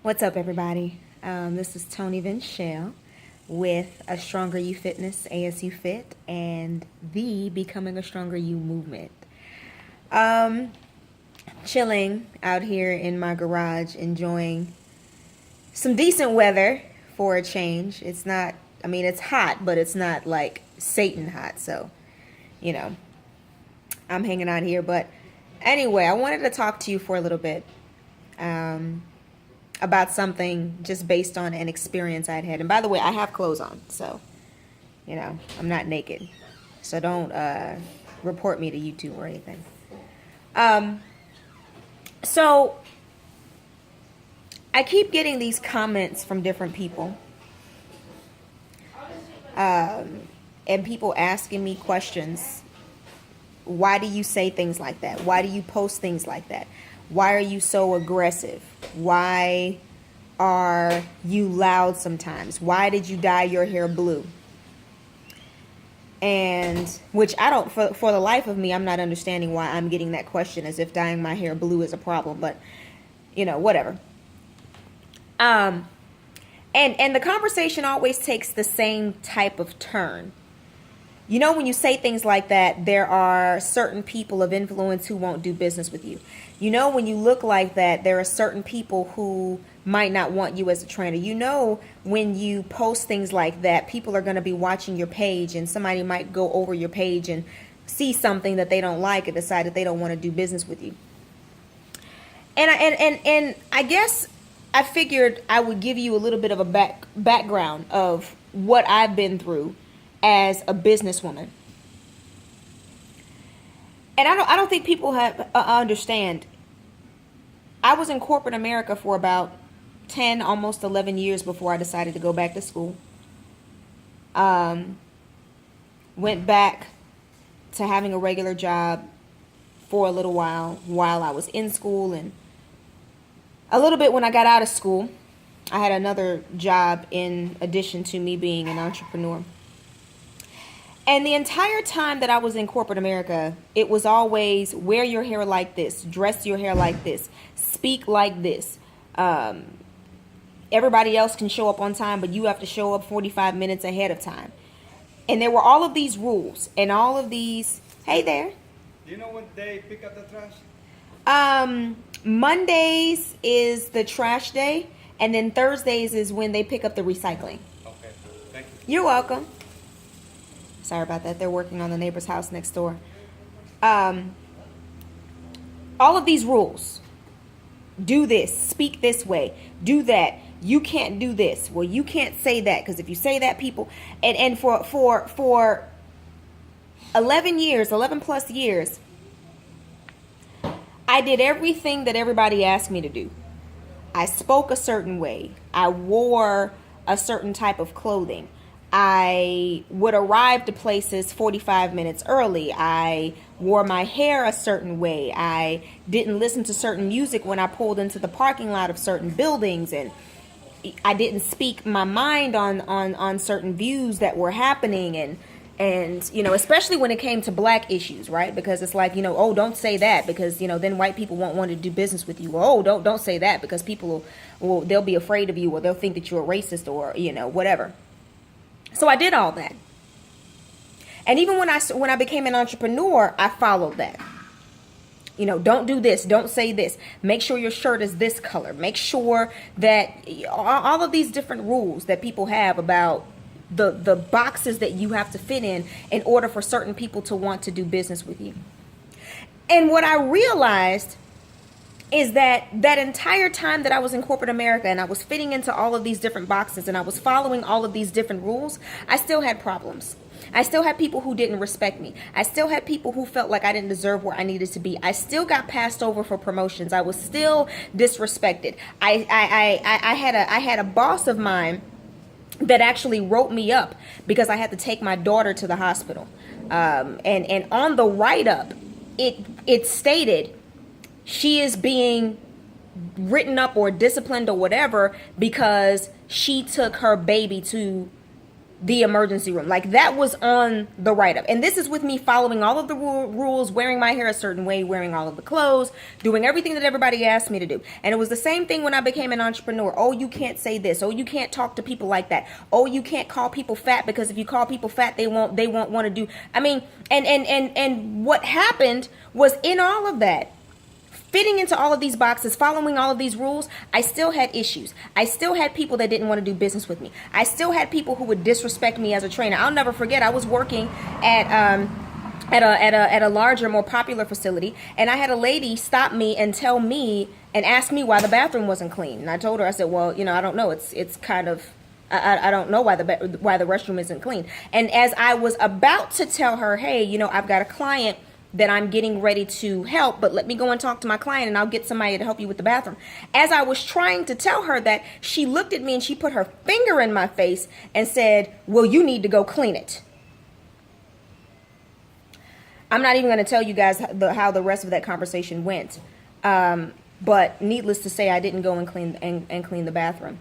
What's up, everybody? This is Tony Vinchealle with A Stronger You Fitness, ASU Fit, and the Becoming a Stronger You movement. Chilling out here in my garage, enjoying some decent weather for a change. It's not, it's hot, but it's not like Satan hot, so, I'm hanging out here. But anyway, I wanted to talk to you for a little bit. About something just based on an experience I'd had. And by the way, I have clothes on, so, I'm not naked. So don't report me to YouTube or anything. So I keep getting these comments from different people. And people asking me questions. Why do you say things like that? Why do you post things like that? Why are you so aggressive? Why are you loud sometimes? Why did you dye your hair blue? And which I don't, for the life of me, I'm not understanding why I'm getting that question, as if dyeing my hair blue is a problem, but whatever. And the conversation always takes the same type of turn. When you say things like that, there are certain people of influence who won't do business with you. When you look like that, there are certain people who might not want you as a trainer. When you post things like that, people are going to be watching your page, and somebody might go over your page and see something that they don't like and decide that they don't want to do business with you. And I guess I figured I would give you a little bit of a background of what I've been through as a businesswoman. And I don't think people have understand. I was in corporate America for about 10, almost 11 years before I decided to go back to school. Went back to having a regular job for a little while I was in school, and a little bit when I got out of school. I had another job in addition to me being an entrepreneur. And the entire time that I was in corporate America, it was always wear your hair like this, dress your hair like this, speak like this. Everybody else can show up on time, but you have to show up 45 minutes ahead of time. And there were all of these rules and all of these. Hey there. Do you know what they pick up the trash? Mondays is the trash day, and then Thursdays is when they pick up the recycling. Okay, thank you. You're welcome. Sorry about that. They're working on the neighbor's house next door. All of these rules. Do this. Speak this way. Do that. You can't do this. Well, you can't say that, because if you say that, people... And for 11 plus years, I did everything that everybody asked me to do. I spoke a certain way. I wore a certain type of clothing. I would arrive to places 45 minutes early. I wore my hair a certain way. I didn't listen to certain music when I pulled into the parking lot of certain buildings, and I didn't speak my mind on certain views that were happening, and especially when it came to black issues, right? Because it's like, oh, don't say that, because then white people won't want to do business with you. Oh, don't say that, because people will they'll be afraid of you, or they'll think that you're a racist, or whatever. So I did all that. And even when I became an entrepreneur, I followed that. Don't do this. Don't say this. Make sure your shirt is this color. Make sure that all of these different rules that people have about the boxes that you have to fit in order for certain people to want to do business with you. And what I realized is that entire time that I was in corporate America and I was fitting into all of these different boxes and I was following all of these different rules, I still had problems. I still had people who didn't respect me. I still had people who felt like I didn't deserve where I needed to be. I still got passed over for promotions. I was still disrespected. I had a boss of mine that actually wrote me up because I had to take my daughter to the hospital. And on the write-up, it stated she is being written up or disciplined or whatever because she took her baby to the emergency room. Like, that was on the write-up. And this is with me following all of the rules, wearing my hair a certain way, wearing all of the clothes, doing everything that everybody asked me to do. And it was the same thing when I became an entrepreneur. Oh, you can't say this. Oh, you can't talk to people like that. Oh, you can't call people fat, because if you call people fat, they won't want to do. I mean, and what happened was, in all of that, fitting into all of these boxes, following all of these rules, I still had issues. I still had people that didn't want to do business with me. I still had people who would disrespect me as a trainer. I'll never forget, I was working at a larger, more popular facility, and I had a lady stop me and tell me and ask me why the bathroom wasn't clean. And I told her, I said, well, I don't know. It's kind of, I don't know why the restroom isn't clean. And as I was about to tell her, hey, I've got a client that I'm getting ready to help, but let me go and talk to my client and I'll get somebody to help you with the bathroom. As I was trying to tell her that, she looked at me and she put her finger in my face and said, well, you need to go clean it. I'm not even going to tell you guys how the rest of that conversation went. But needless to say, I didn't go and clean the bathroom.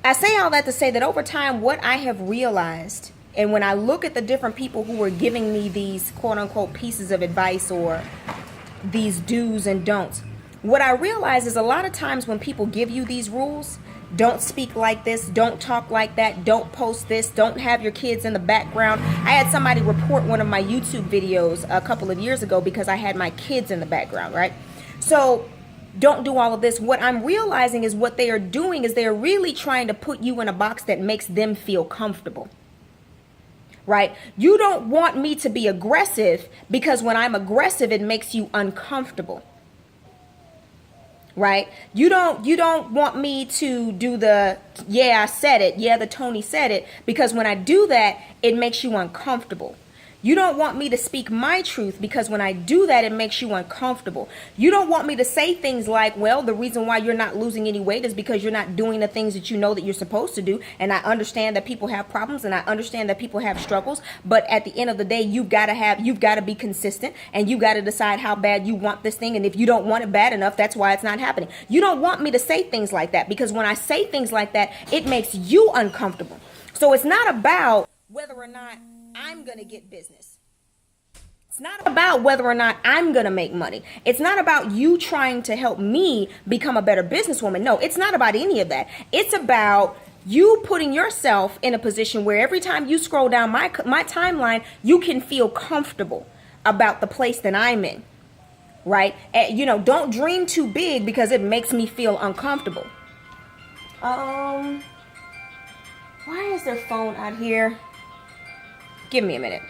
I say all that to say that over time, what I have realized, and when I look at the different people who were giving me these quote unquote pieces of advice or these do's and don'ts, what I realize is a lot of times when people give you these rules, don't speak like this, don't talk like that, don't post this, don't have your kids in the background. I had somebody report one of my YouTube videos a couple of years ago because I had my kids in the background, right? So don't do all of this. What I'm realizing is what they are doing is they are really trying to put you in a box that makes them feel comfortable. Right? You don't want me to be aggressive because when I'm aggressive, it makes you uncomfortable. Right? You don't want me to do the, yeah, I said it. Yeah, the Tony said it. Because when I do that, it makes you uncomfortable. You don't want me to speak my truth because when I do that, it makes you uncomfortable. You don't want me to say things like, well, the reason why you're not losing any weight is because you're not doing the things that you know that you're supposed to do. And I understand that people have problems and I understand that people have struggles. But at the end of the day, you've got to be consistent and you've got to decide how bad you want this thing. And if you don't want it bad enough, that's why it's not happening. You don't want me to say things like that because when I say things like that, it makes you uncomfortable. So it's not about whether or not I'm going to get business. It's not about whether or not I'm going to make money. It's not about you trying to help me become a better businesswoman. No, it's not about any of that. It's about you putting yourself in a position where every time you scroll down my timeline, you can feel comfortable about the place that I'm in. Right? Don't dream too big because it makes me feel uncomfortable. Why is their phone out here? Give me a minute.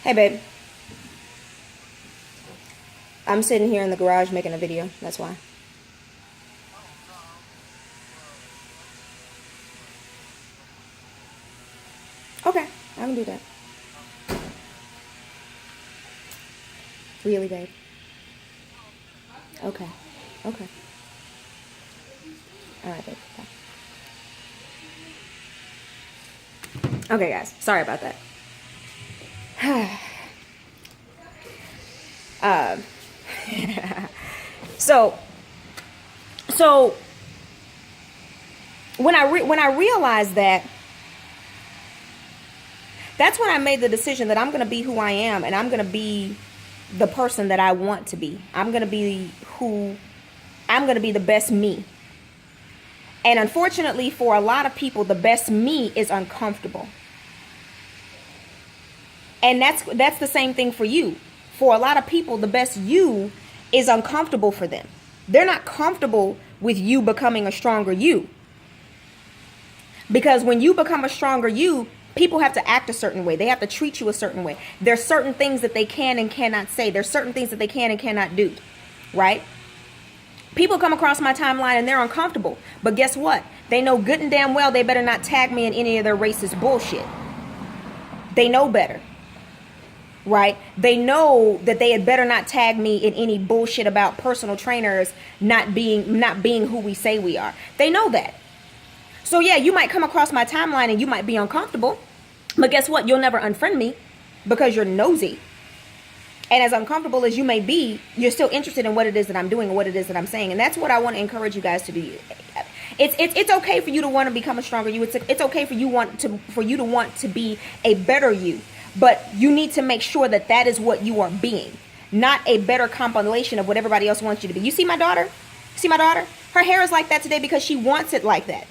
Hey, babe. I'm sitting here in the garage making a video. That's why. Okay, I can do that. Really, babe? Okay. All right, babe. Bye. Okay, guys. Sorry about that. So when I realized that, that's when I made the decision that I'm going to be who I am and I'm going to be the person that I want to be. I'm going to be the best me. And unfortunately for a lot of people, the best me is uncomfortable. And that's the same thing for you. For a lot of people, the best you is uncomfortable for them. They're not comfortable with you becoming a stronger you. Because when you become a stronger you, people have to act a certain way. They have to treat you a certain way. There's certain things that they can and cannot say. There's certain things that they can and cannot do. Right? People come across my timeline and they're uncomfortable. But guess what? They know good and damn well they better not tag me in any of their racist bullshit. They know better. Right? They know that they had better not tag me in any bullshit about personal trainers not being who we say we are. They know that. So yeah, you might come across my timeline and you might be uncomfortable. But guess what? You'll never unfriend me because you're nosy. And as uncomfortable as you may be, you're still interested in what it is that I'm doing and what it is that I'm saying. And that's what I want to encourage you guys to do. It's okay for you to want to become a stronger you. It's okay for you to want to be a better you. But you need to make sure that that is what you are being, not a better compilation of what everybody else wants you to be. You see my daughter? See my daughter? Her hair is like that today because she wants it like that.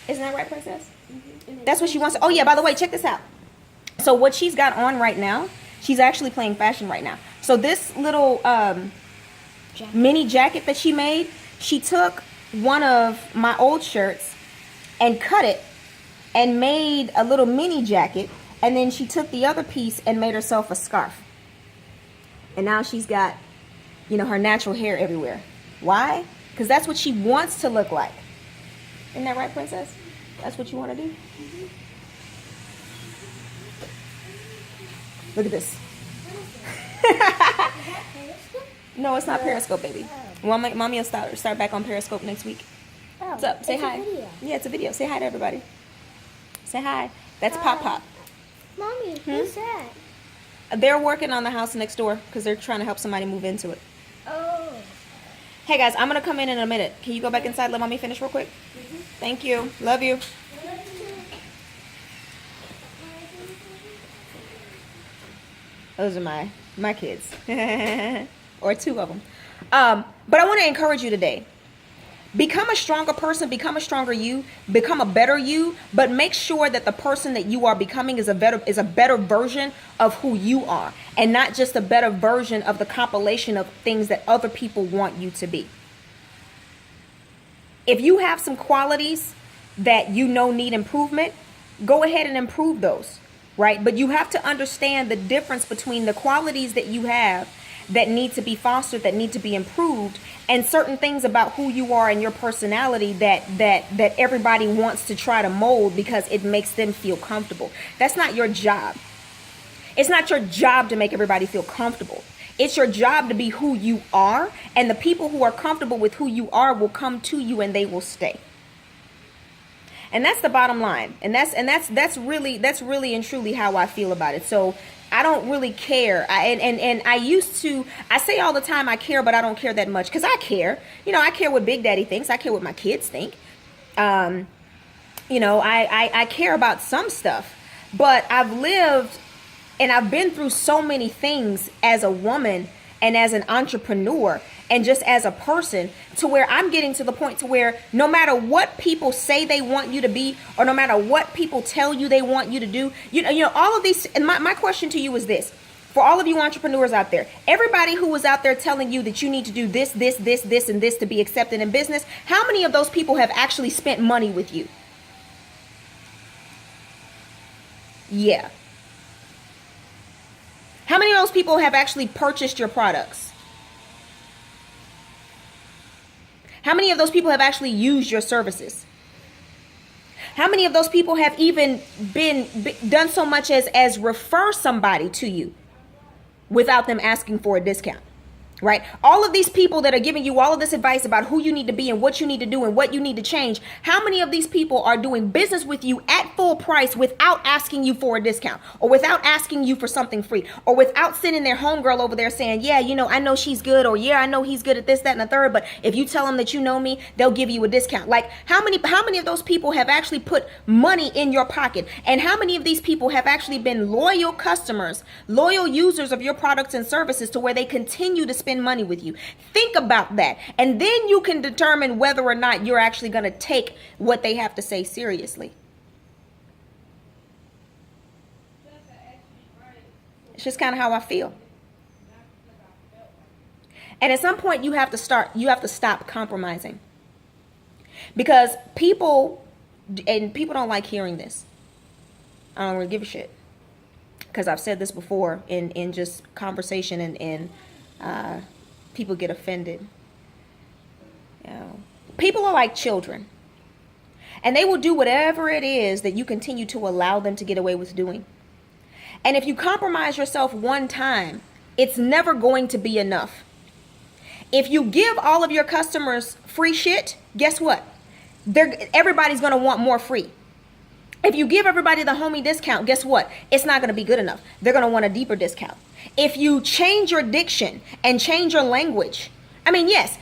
Isn't that right, Princess? Mm-hmm. That's what she wants. Oh yeah, by the way, check this out. So what she's got on right now, she's actually playing fashion right now. So this little mini jacket that she made, she took one of my old shirts and cut it and made a little mini jacket. And then she took the other piece and made herself a scarf. And now she's got, her natural hair everywhere. Why? Because that's what she wants to look like. Isn't that right, Princess? That's what you want to do? Mm-hmm. Look at this. No, it's not Periscope, baby. Well, mommy will start back on Periscope next week. What's up? Say hi. Yeah, it's a video. Say hi to everybody. Say hi. That's Pop Pop. Mommy, who's that? They're working on the house next door because they're trying to help somebody move into it. Oh. Hey guys, I'm going to come in a minute. Can you go back inside and let mommy finish real quick? Mm-hmm. Thank you. Love you. Those are my kids. Or two of them. But I want to encourage you today. Become a stronger person, become a stronger you, become a better you, but make sure that the person that you are becoming is a better version of who you are, and not just a better version of the compilation of things that other people want you to be. If you have some qualities that need improvement, go ahead and improve those, right? But you have to understand the difference between the qualities that you have that need to be fostered, that need to be improved, and certain things about who you are and your personality that everybody wants to try to mold because it makes them feel comfortable. That's not your job. It's not your job to make everybody feel comfortable. It's your job to be who you are, and the people who are comfortable with who you are will come to you and they will stay. And that's the bottom line. And that's really and truly how I feel about it. So I don't really care. I say all the time I care, but I don't care that much because I care. I care what Big Daddy thinks. I care what my kids think. I care about some stuff, but I've lived and I've been through so many things as a woman and as an entrepreneur and just as a person, to where I'm getting to the point to where no matter what people say they want you to be, or no matter what people tell you they want you to do, all of these. And my question to you is this: for all of you entrepreneurs out there, everybody who was out there telling you that you need to do this, and this to be accepted in business, how many of those people have actually spent money with you? Yeah. How many of those people have actually purchased your products? How many of those people have actually used your services? How many of those people have even done so much as refer somebody to you without them asking for a discount? Right? All of these people that are giving you all of this advice about who you need to be and what you need to do and what you need to change, how many of these people are doing business with you at full price without asking you for a discount, or without asking you for something free, or without sending their homegirl over there saying, yeah, I know she's good, or yeah, I know he's good at this, that, and the third, but if you tell them that you know me, they'll give you a discount? Like, how many of those people have actually put money in your pocket? And how many of these people have actually been loyal customers, loyal users of your products and services to where they continue to spend money with you? Think about that, and then you can determine whether or not you're actually going to take what they have to say seriously. It's just kind of how I feel. And at some point you have to stop compromising, because people don't like hearing this. I don't really give a shit, because I've said this before in just conversation, and people get offended. People are like children, and they will do whatever it is that you continue to allow them to get away with doing. And if you compromise yourself one time, it's never going to be enough. If you give all of your customers free shit, guess what? Everybody's going to want more free. If you give everybody the homie discount, guess what? It's not going to be good enough. They're going to want a deeper discount. If you change your diction and change your language, I mean, yes,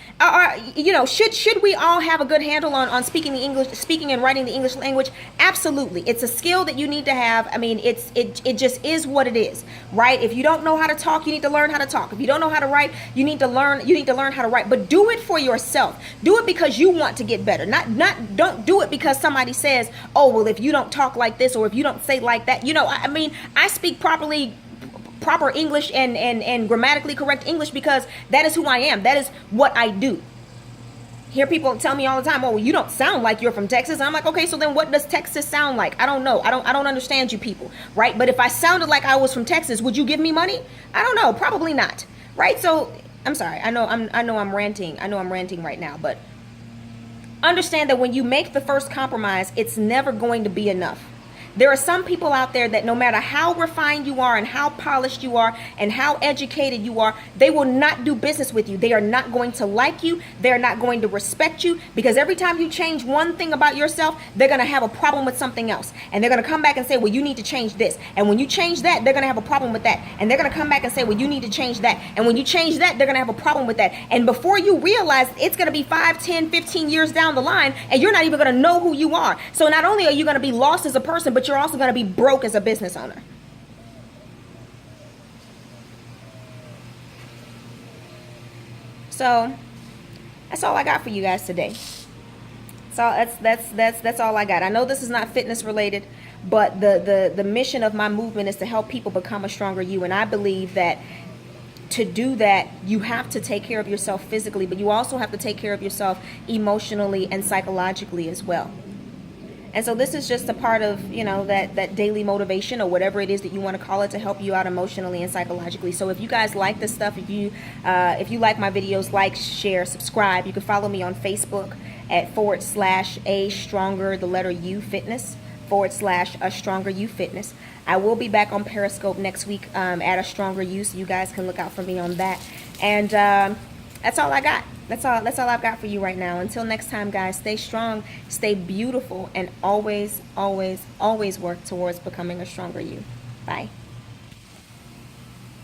should we all have a good handle on speaking and writing the English language? Absolutely. It's a skill that you need to have. I mean, it just is what it is, right? If you don't know how to talk, you need to learn how to talk. If you don't know how to write, you need to learn how to write. But do it for yourself. Do it because you want to get better. Don't do it because somebody says, "Oh, well, if you don't talk like this or if you don't say like that." I mean, I speak proper English and grammatically correct English because that is who I am. That is what I do. Hear people tell me all the time, "Oh, well, you don't sound like you're from Texas." I'm like, okay, so then what does Texas sound like? I don't know. I don't understand you people, right? But if I sounded like I was from Texas, would you give me money? I don't know. Probably not, right? So I'm sorry. I know I'm ranting. I know I'm ranting right now, but understand that when you make the first compromise, it's never going to be enough. There are some people out there that no matter how refined you are and how polished you are and how educated you are, they will not do business with you. They are not going to like you. They're not going to respect you because every time you change one thing about yourself, they're going to have a problem with something else. And they're going to come back and say, "Well, you need to change this." And when you change that, they're going to have a problem with that. And they're going to come back and say, "Well, you need to change that." And when you change that, they're going to have a problem with that. And before you realize, it's going to be 5, 10, 15 years down the line, and you're not even going to know who you are. So not only are you going to be lost as a person, but you're also going to be broke as a business owner. So that's all I got for you guys today. So that's all I got. I know this is not fitness related, but the mission of my movement is to help people become a stronger you. And I believe that to do that, you have to take care of yourself physically, but you also have to take care of yourself emotionally and psychologically as well. And so this is just a part of, that daily motivation or whatever it is that you want to call it to help you out emotionally and psychologically. So if you guys like this stuff, if you like my videos, like, share, subscribe. You can follow me on Facebook at /A Stronger, the letter U Fitness, /A Stronger You Fitness. I will be back on Periscope next week at A Stronger You, so you guys can look out for me on that. And that's all I got. That's all I've got for you right now. Until next time, guys, stay strong, stay beautiful, and always, always, always work towards becoming a stronger you. Bye.